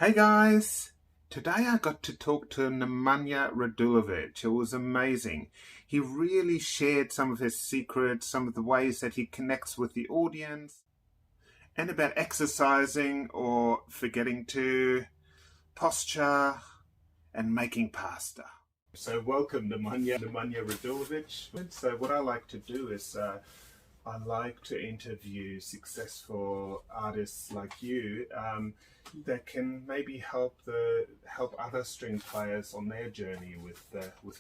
Hey guys! Today I got to talk to Nemanja Radulovic. It was amazing. He really shared some of his secrets, some of the ways that he connects with the audience, and about exercising or forgetting to, posture, and making pasta. So welcome Nemanja Radulovic. So what I like to do is I like to interview successful artists like you that can maybe help other string players on their journey with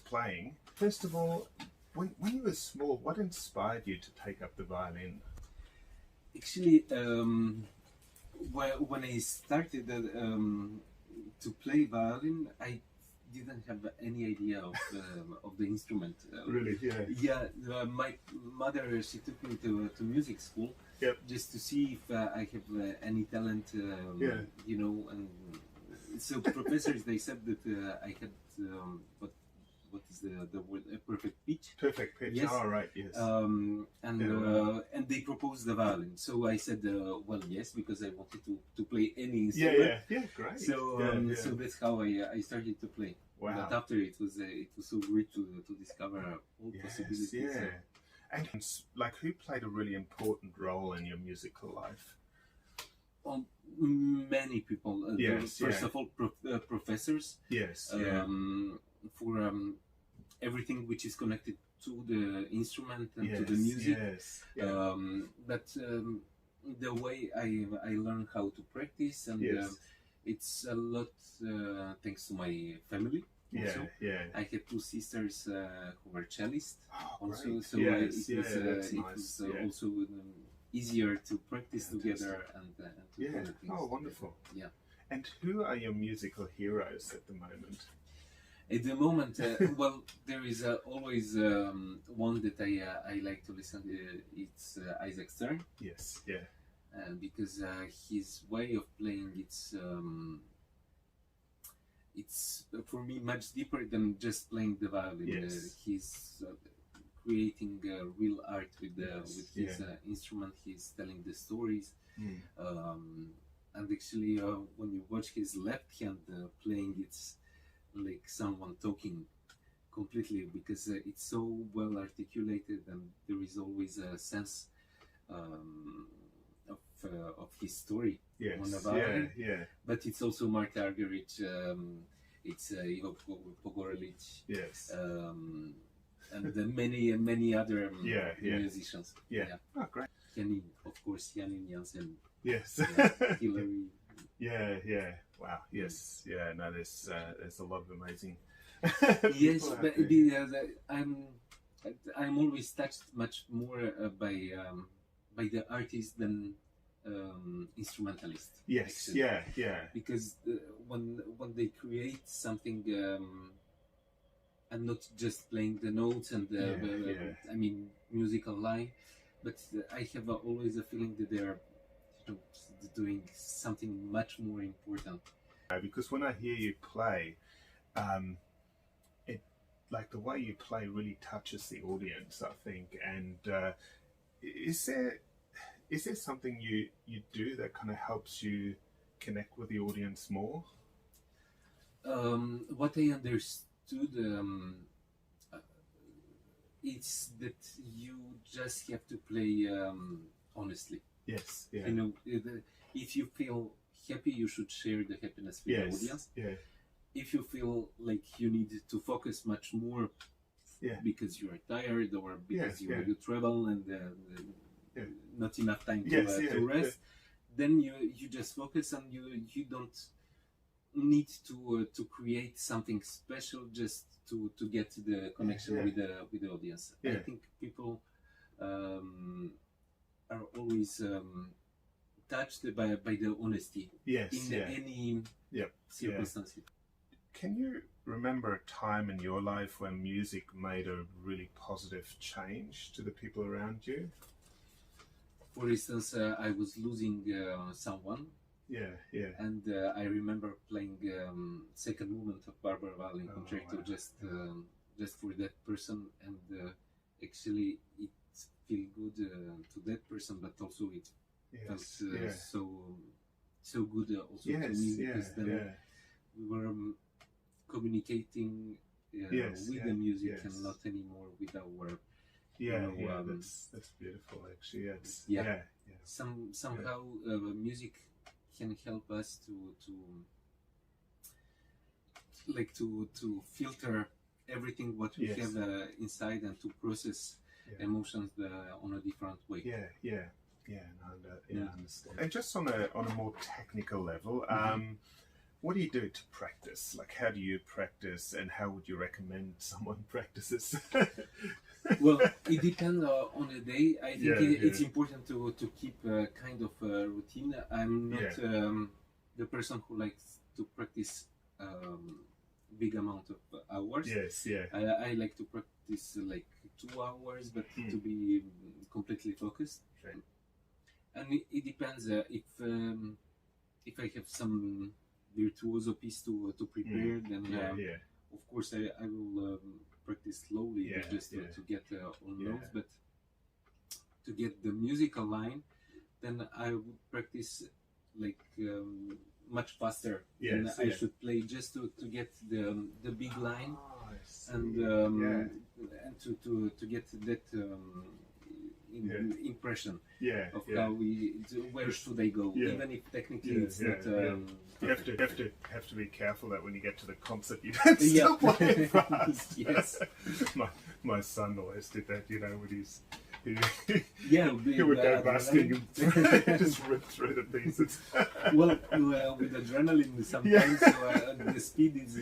playing. First of all, when you were small, what inspired you to take up the violin? Actually, when I started to play violin, I didn't have any idea of the instrument. Really? Yeah. Yeah, my mother, she took me to music school. Yep. Just to see if I have any talent. Yeah. You know, and so professors, they said that I had what is the word, a perfect pitch. Perfect pitch. Yes. Oh, right. Yes. And they proposed the violin. So I said, well, yes, because I wanted to play any instrument. Yeah. Great. So so that's how I started to play. Wow. But after it was so great to discover all possibilities. Yeah. And like, who played a really important role in your musical life? Many people. First of all, professors. Yes. For everything which is connected to the instrument and to the music. Yes. Yeah. But the way I learned how to practice, and it's a lot thanks to my family. Also. I had two sisters who were cellists. Also, great. so It was also easier to practice together and to do things. Oh, wonderful. Yeah. And who are your musical heroes at the moment? At the moment, well, there is always one that I like to listen to. It's Isaac Stern. Yes. Yeah. Because his way of playing, it's for me much deeper than just playing the violin. Yes. He's creating real art with his instrument. He's telling the stories, and actually, when you watch his left hand playing, it's like someone talking completely, because it's so well articulated, and there is always a sense of his story on the violin. But it's also Mark Argerich, it's Ivo Pogorelic, and many other musicians. Oh, great. Janin, of course, Janin Jansen. Yes. Hillary. Wow. Yes. Yeah. No, there's a lot of amazing. Yes, but I'm always touched much more by the artist than instrumentalist. Yes. Actually. Yeah. Because when they create something, and not just playing the notes and I mean, musical line, but I have always a feeling that they're doing something much more important. Because when I hear you play, it, like, the way you play really touches the audience, I think. And is there something you do that kind of helps you connect with the audience more? What I understood, it's that you just have to play honestly. Yes. Yeah. You know, if you feel happy, you should share the happiness with the audience. Yeah. If you feel like you need to focus much more, because you are tired or because you travel and not enough time to rest, then you just focus, and you don't need to create something special just to get the connection with the audience. I think people are always touched by the honesty in any circumstance. Can you remember a time in your life when music made a really positive change to the people around you? For instance, I was losing someone. And I remember playing second movement of Barbara Violin Concerto just for that person, and actually it feel good to that person, but also it felt so so good also to me, because then we were communicating with the music and not anymore with our that's beautiful actually. Somehow music can help us to filter everything what we have inside, and to process emotions on a different way. I understand. And just on a more technical level, what do you do to practice? Like, how do you practice, and how would you recommend someone practices? Well, it depends on the day. I think it's important to keep a kind of a routine. I'm not the person who likes to practice big amount of hours. I like to practice like 2 hours, but to be completely focused. Right. And it depends if I have some virtuoso piece to prepare, then of course I will practice slowly just to get all notes, but to get the musical line, then I would practice like much faster than I should play, just to get the big line, and to get that impression of how where should I go, even if technically it's not. You have to be careful that when you get to the concert you don't still play fast. My son always did that, with his. He would go busting and just rip through the pieces. well, with adrenaline sometimes, so, the speed is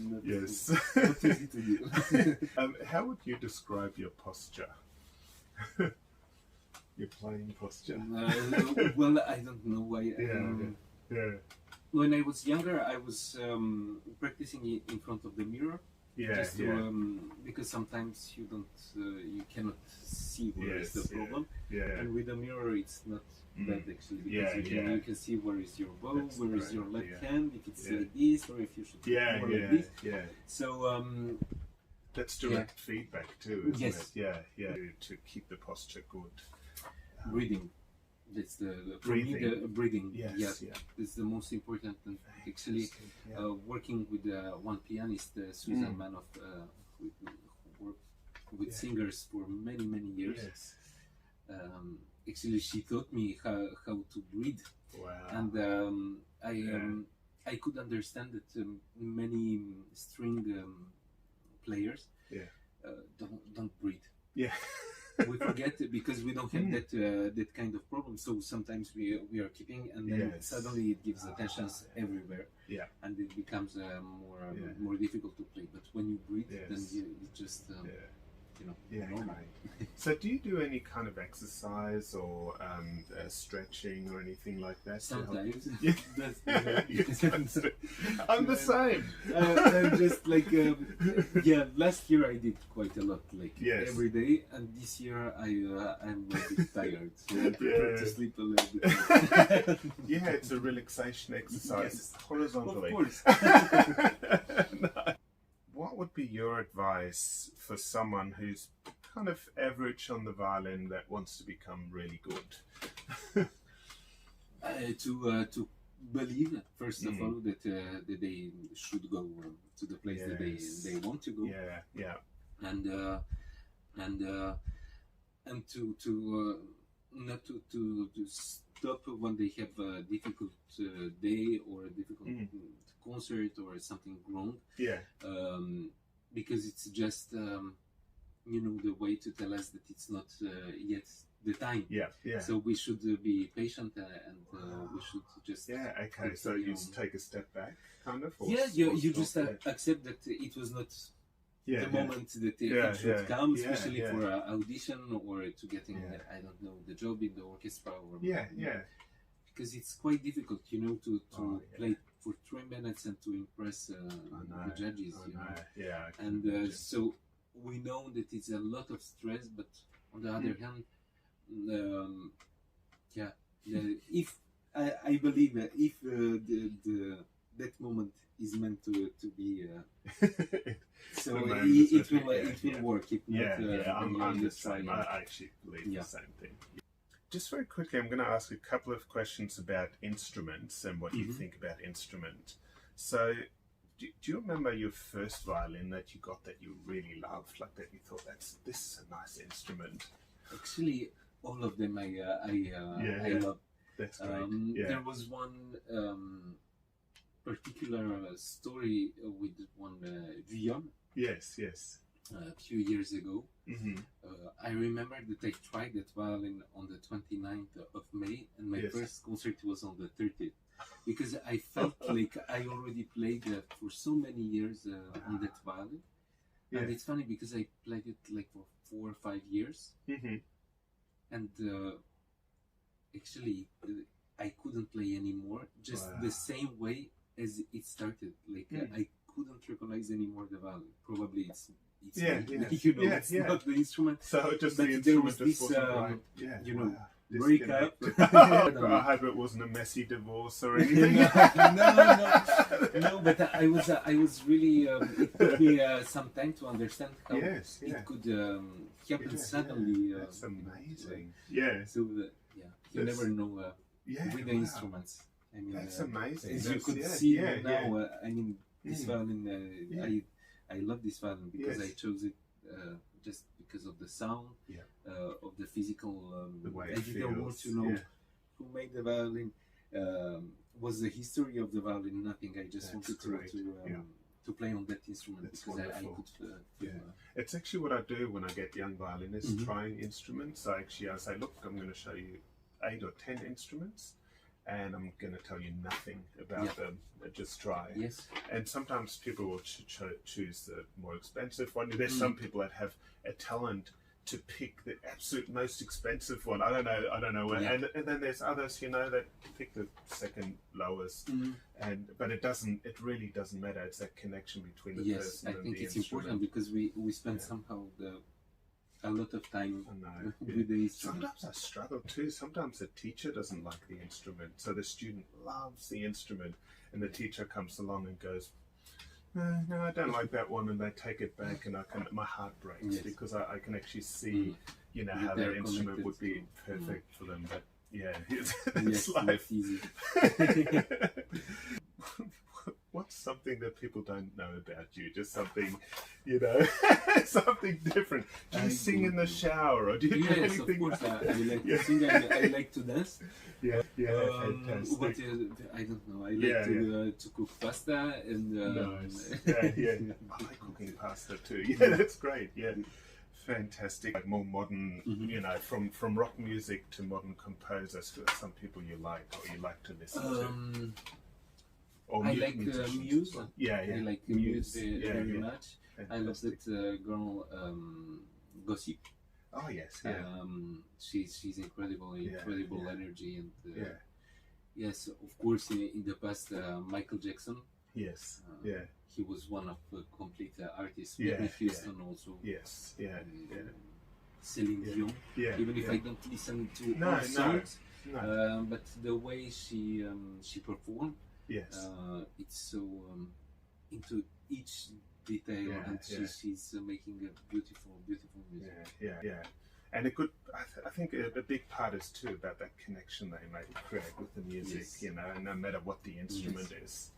not easy to do. How would you describe your posture? Your playing posture? Well, I don't know why. When I was younger, I was practicing in front of the mirror. Just to, because sometimes you cannot see where is the problem, and with the mirror it's not bad actually, because you can see where is your bow, where is your left hand, if it's like this, or if you should more like this. So that's direct feedback too, isn't it? To keep the posture good. Breathing. That's breathing. It's the most important. And actually, working with one pianist, Susan Manoff, who worked with singers for many years. Actually, she taught me how to breathe. Wow. And I could understand that many string players don't breathe. We forget because we don't have that kind of problem. So sometimes we are keeping, and then suddenly it gives attentions everywhere, and it becomes more difficult to play. But when you breathe, then you just normal. So do you do any kind of exercise or stretching or anything like that? Sometimes. I'm the same. I'm just like last year I did quite a lot, like every day, and this year I'm a bit tired, so I prefer to sleep a little bit. It's a relaxation exercise horizontally. Of course. What would be your advice for someone who's kind of average on the violin that wants to become really good? To believe, first of all, that they should go to the place that they want to go. And to not to stop when they have a difficult day or a difficult concert or something wrong. Because it's just the way to tell us that it's not yet the time. So we should be patient, and we should just okay. So you just take a step back, kind of. You just accept that it was not the moment that it should come, especially for an audition or to getting I don't know, the job in the orchestra or because it's quite difficult, to play for 3 minutes and to impress the judges. And so we know that it's a lot of stress, but on the other hand, if I believe if that moment is meant to be, so it will work. If not, I'm the same. I actually believe the same thing. just very quickly, I'm going to ask a couple of questions about instruments and what you think about instrument. So, do you remember your first violin that you got that you really loved, like that you thought this is a nice instrument? Actually, all of them I love. That's great. There was one particular story with one violin. Yes. A few years ago. I remember that I tried that violin on the 29th of May, and my first concert was on the 30th, because I felt like I already played for so many years on that violin. And it's funny because I played it like for 4 or 5 years, and actually I couldn't play anymore, just the same way as it started. Like I couldn't recognize anymore the violin. Probably it's it's not the instrument. So just but the there was instrument this, right. breakup. I hope it wasn't a messy divorce or anything. No. But I was really. It took me some time to understand how it could happen suddenly. That's amazing. So you never know with the instruments. I mean, that's amazing. As you could see now, I mean, this violin. I love this violin because I chose it just because of the sound, of the physical. The way I didn't want to know who made the violin, was the history of the violin, nothing. I just wanted to play on that instrument. That's because I could. It's actually what I do when I get young violinists trying instruments. I say, look, I'm going to show you 8 or 10 instruments, and I'm going to tell you nothing about them. Just try. Yes. And sometimes people will choose the more expensive one. There's some people that have a talent to pick the absolute most expensive one. I don't know. And then there's others, that pick the second lowest. But it really doesn't matter. It's that connection between the person and the instrument. I think it's important because we spend somehow a lot of time with the instrument. Sometimes I struggle too. Sometimes the teacher doesn't like the instrument, so the student loves the instrument, and the teacher comes along and goes, no, I don't like that one, and they take it back, and my heart breaks because I can actually see, how that instrument would be perfect for them. But it's life. Easy. What's something that people don't know about you? Just something, something different. Do you sing in the shower, or do you do anything? Yes, of course. I like to sing. I like to dance. Fantastic. But I don't know. I like to cook pasta and. Nice. I like cooking pasta too. That's great. Fantastic. Like more modern, from rock music to modern composers. Some people you like or you like to listen to. I like Muse. I like Muse very much. Fantastic. I love that girl Gossip. Oh yes, she's incredible energy, and yes, of course. In the past, Michael Jackson. Yes, he was one of the complete artists. Whitney Houston also. Yes, Celine Dion. Even if I don't listen to her songs, but the way she performed. Yes, it's so into each detail, and she's making a beautiful music. And I think a big part is too about that connection they may create with the music, and no matter what the instrument is.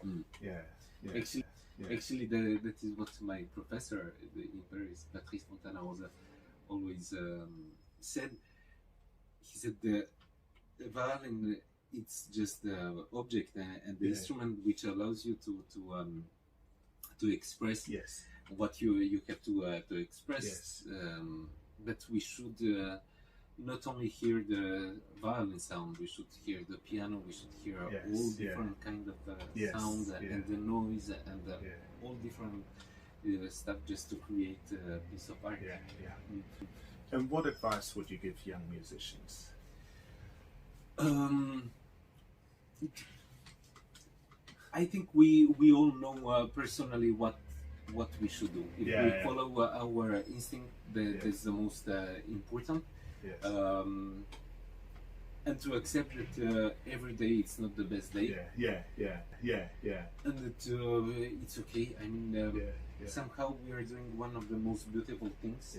Actually, that is what my professor in Paris, Patrice Fontana, was always said. He said the violin. It's just the object and the instrument which allows you to express what you have to express. But we should not only hear the violin sound, we should hear the piano, we should hear all different kind of sound and the noise and all different stuff just to create a piece of art. And what advice would you give young musicians? I think we all know personally what we should do. If we follow our instinct, that is the most important. And to accept that every day it's not the best day. And that it's okay. I mean, somehow we are doing one of the most beautiful things.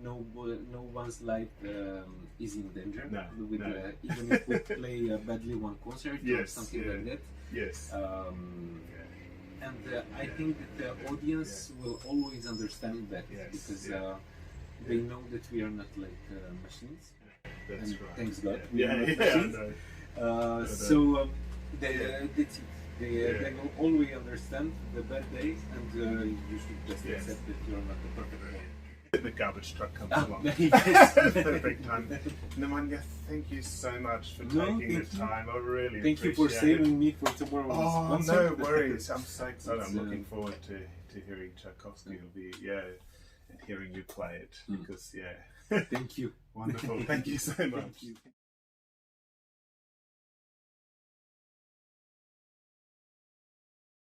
no one's life is in danger. No, with, no. Even if we play badly one concert or something like that. Yes. And I think that the audience will always understand that because they know that we are not like machines. That's and right. Thanks God, we are not machines. So that's it. They will always understand the bad days, and you should just accept that you are not the perfect one. The garbage truck comes along. Yes. Perfect time. Nemanja, thank you so much for taking the time. I really thank you for saving me for tomorrow's concert. No worries. I'm so excited. I'm looking forward to hearing Tchaikovsky. It'll be and hearing you play it because Thank you. Wonderful. Thank you so much.